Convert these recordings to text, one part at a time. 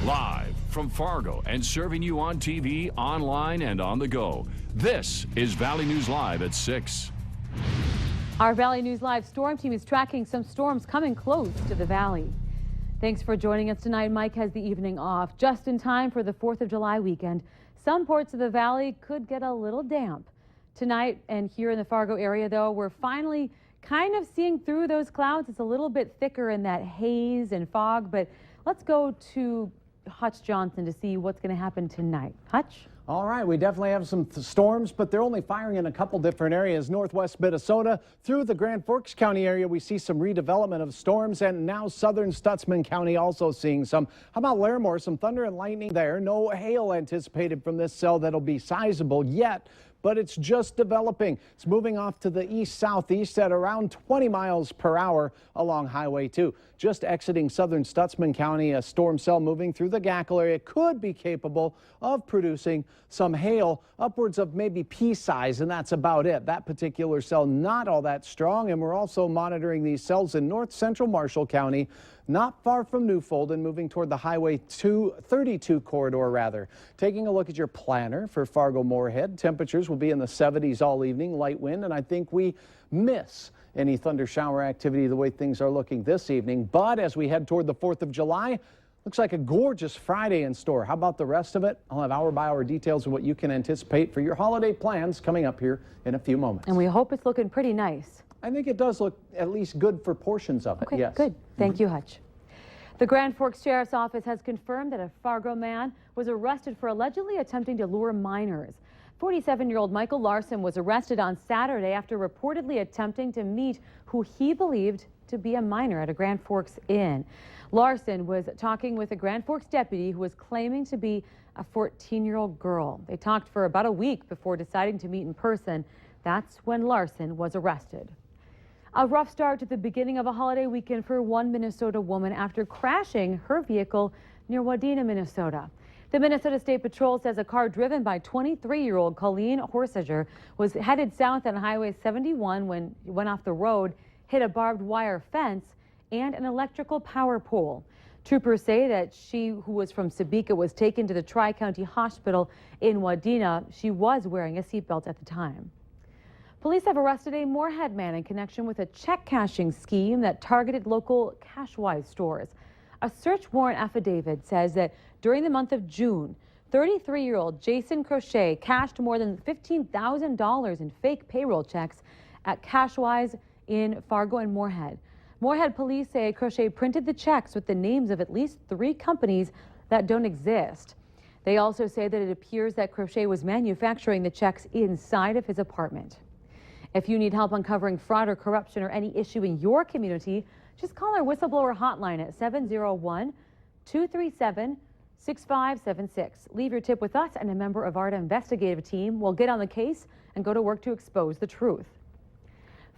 Live from Fargo and serving you on TV, online, and on the go. This is Valley News Live at 6. Our Valley News Live storm team is tracking some storms coming close to the valley. Thanks for joining us tonight. Mike has the evening off just in time for the 4th of July weekend. Some parts of the valley could get a little damp. Tonight and here in the Fargo area, though, we're finally kind of seeing through those clouds. It's a little bit thicker in that haze and fog, but let's go to Hutch Johnson to see what's going to happen tonight. Hutch? All right, we definitely have some storms, but they're only firing in a couple different areas. Northwest Minnesota through the Grand Forks County area, we see some redevelopment of storms, and now southern Stutsman County also seeing some. How about Larimore? Some thunder and lightning there. No hail anticipated from this cell that'll be sizable yet, but it's just developing. It's moving off to the east-southeast at around 20 miles per hour along Highway 2. Just exiting southern Stutsman County, a storm cell moving through the Gackle area could be capable of producing some hail upwards of maybe pea size, and that's about it. That particular cell not all that strong, and we're also monitoring these cells in north central Marshall County, not far from Newfold and moving toward the Highway 232 corridor rather. Taking a look at your planner for Fargo Moorhead, temperatures will be in the 70s all evening, light wind, and I think we miss any thunder shower activity the way things are looking this evening. But as we head toward the 4th of July, looks like a gorgeous Friday in store. How about the rest of it? I'll have hour-by-hour details of what you can anticipate for your holiday plans coming up here in a few moments. And we hope it's looking pretty nice. I think it does look at least good for portions of it, okay, yes. Good. Thank you, Hutch. The Grand Forks Sheriff's Office has confirmed that a Fargo man was arrested for allegedly attempting to lure minors. 47-year-old Michael Larson was arrested on Saturday after reportedly attempting to meet who he believed to be a minor at a Grand Forks inn. Larson was talking with a Grand Forks deputy who was claiming to be a 14-year-old girl. They talked for about a week before deciding to meet in person. That's when Larson was arrested. A rough start to the beginning of a holiday weekend for one Minnesota woman after crashing her vehicle near Wadena, Minnesota. The Minnesota State Patrol says a car driven by 23-year-old Colleen Horsager was headed south on Highway 71 when it went off the road, hit a barbed wire fence and an electrical power pole. Troopers say that she, who was from Sebeka, was taken to the Tri-County Hospital in Wadena. She was wearing a seatbelt at the time. Police have arrested a Moorhead man in connection with a check cashing scheme that targeted local Cashwise stores. A search warrant affidavit says that during the month of June, 33-year-old Jason Crochet cashed more than $15,000 in fake payroll checks at Cashwise in Fargo and Moorhead. Moorhead police say Crochet printed the checks with the names of at least 3 companies that don't exist. They also say that it appears that Crochet was manufacturing the checks inside of his apartment. If you need help uncovering fraud or corruption or any issue in your community, just call our whistleblower hotline at 701-237-6576. Leave your tip with us, and a member of our investigative team will get on the case and go to work to expose the truth.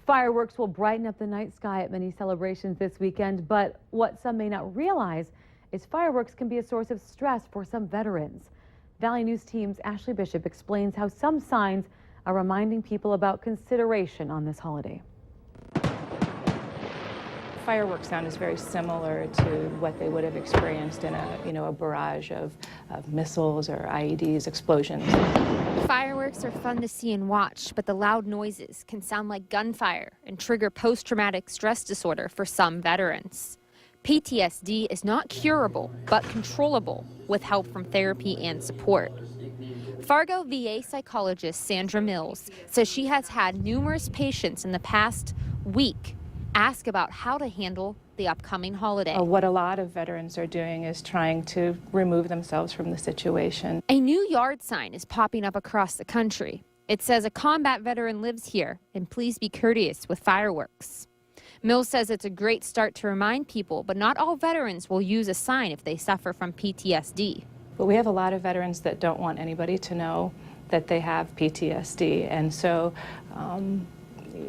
Fireworks will brighten up the night sky at many celebrations this weekend, but what some may not realize is fireworks can be a source of stress for some veterans. Valley News Team's Ashley Bishop explains how some signs are reminding people about consideration on this holiday. Fireworks sound is very similar to what they would have experienced in a barrage of missiles or IEDs, explosions. Fireworks are fun to see and watch, but the loud noises can sound like gunfire and trigger post-traumatic stress disorder for some veterans. PTSD is not curable, but controllable with help from therapy and support. Fargo VA psychologist Sandra Mills says she has had numerous patients in the past week ask about how to handle the upcoming holiday. What a lot of veterans are doing is trying to remove themselves from the situation. A new yard sign is popping up across the country. It says a combat veteran lives here, and please be courteous with fireworks. Mills says it's a great start to remind people, but not all veterans will use a sign if they suffer from PTSD. But we have a lot of veterans that don't want anybody to know that they have PTSD, and so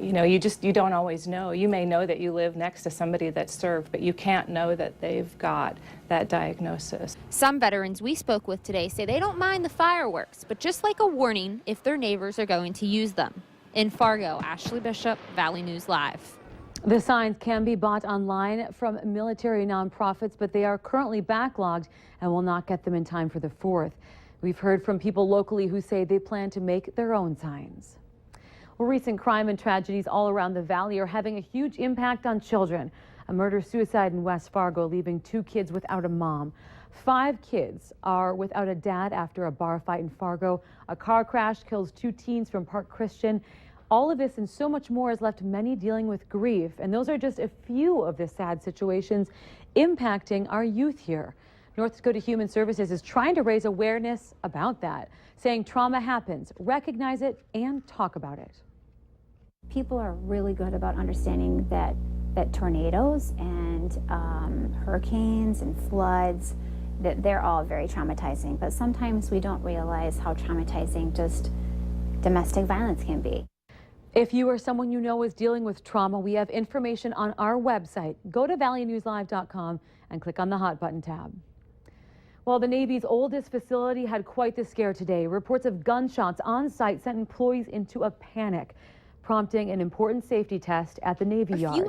you don't always know. You may know that you live next to somebody that served, but you can't know that they've got that diagnosis. Some veterans we spoke with today say they don't mind the fireworks, but just like a warning if their neighbors are going to use them. In Fargo, Ashley Bishop, Valley News Live. The signs can be bought online from military nonprofits, but they are currently backlogged and will not get them in time for the 4th. We've heard from people locally who say they plan to make their own signs. Well, recent crime and tragedies all around the valley are having a huge impact on children. A murder-suicide in West Fargo, leaving 2 kids without a mom. 5 kids are without a dad after a bar fight in Fargo. A car crash kills 2 teens from Park Christian. All of this and so much more has left many dealing with grief, and those are just a few of the sad situations impacting our youth here. North Dakota Human Services is trying to raise awareness about that, saying trauma happens, recognize it, and talk about it. People are really good about understanding that tornadoes and hurricanes and floods, that they're all very traumatizing, but sometimes we don't realize how traumatizing just domestic violence can be. If you or someone you know is dealing with trauma, we have information on our website. Go to valleynewslive.com and click on the Hot Button tab. Well, the Navy's oldest facility had quite the scare today. Reports of gunshots on site sent employees into a panic, prompting an important safety test at the Navy Yard.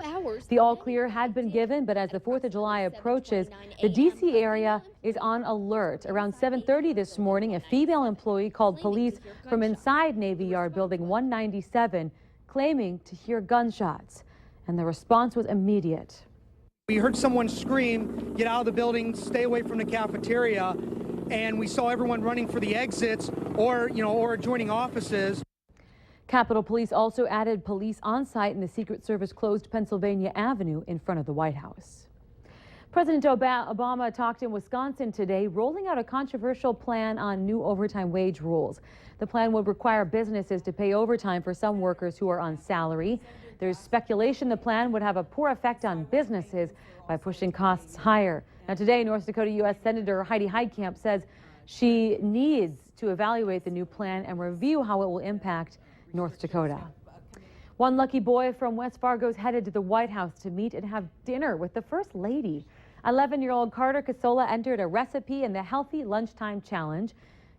The all clear had been given, but as the 4th of July approaches, the D.C. area is on alert. Around 7:30 this morning, a female employee called police from inside Navy Yard Building 197, claiming to hear gunshots, and the response was immediate. We heard someone scream, "Get out of the building, stay away from the cafeteria," and we saw everyone running for the exits or adjoining offices. Capitol Police also added police on site in the Secret Service closed Pennsylvania Avenue in front of the White House. President Obama talked in Wisconsin today, rolling out a controversial plan on new overtime wage rules. The plan would require businesses to pay overtime for some workers who are on salary. There's speculation the plan would have a poor effect on businesses by pushing costs higher. Now today, North Dakota U.S. Senator Heidi Heitkamp says she needs to evaluate the new plan and review how it will impact North Dakota. One lucky boy from West Fargo is headed to the White House to meet and have dinner with the First Lady. 11-year-old Carter Casola entered a recipe in the Healthy Lunchtime Challenge.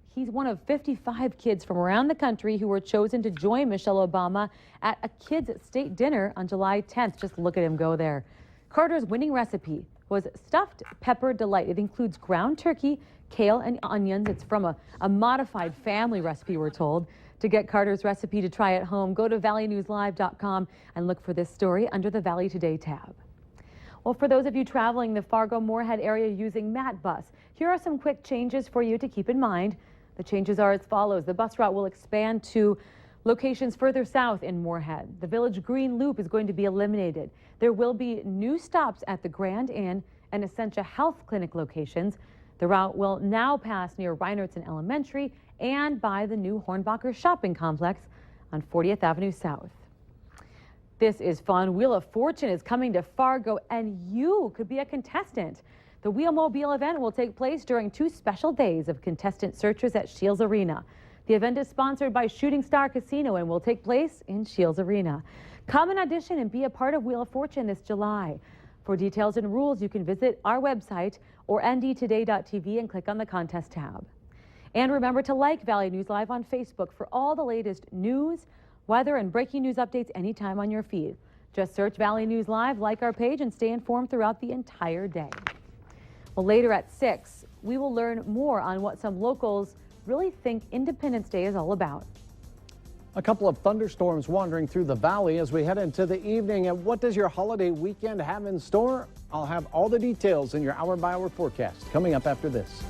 He's one of 55 kids from around the country who were chosen to join Michelle Obama at a kids' state dinner on July 10th. Just look at him go there. Carter's winning recipe was stuffed pepper delight. It includes ground turkey, kale, and onions. It's from a modified family recipe, we're told. To get Carter's recipe to try at home, go to valleynewslive.com and look for this story under the Valley Today tab. Well, for those of you traveling the Fargo-Moorhead area using Matt Bus, here are some quick changes for you to keep in mind. The changes are as follows. The bus route will expand to locations further south in Moorhead. The Village Green Loop is going to be eliminated. There will be new stops at the Grand Inn and Essentia Health Clinic locations. The route will now pass near Reinertsen Elementary and by the new Hornbacher Shopping Complex on 40th Avenue South. This is fun. Wheel of Fortune is coming to Fargo, and you could be a contestant. The Wheelmobile event will take place during 2 special days of contestant searches at Shields Arena. The event is sponsored by Shooting Star Casino and will take place in Shields Arena. Come and audition and be a part of Wheel of Fortune this July. For details and rules, you can visit our website or ndtoday.tv and click on the contest tab. And remember to like Valley News Live on Facebook for all the latest news, weather, and breaking news updates anytime on your feed. Just search Valley News Live, like our page, and stay informed throughout the entire day. Well, later at 6, we will learn more on what some locals really think Independence Day is all about. A couple of thunderstorms wandering through the valley as we head into the evening. And what does your holiday weekend have in store? I'll have all the details in your hour-by-hour forecast coming up after this.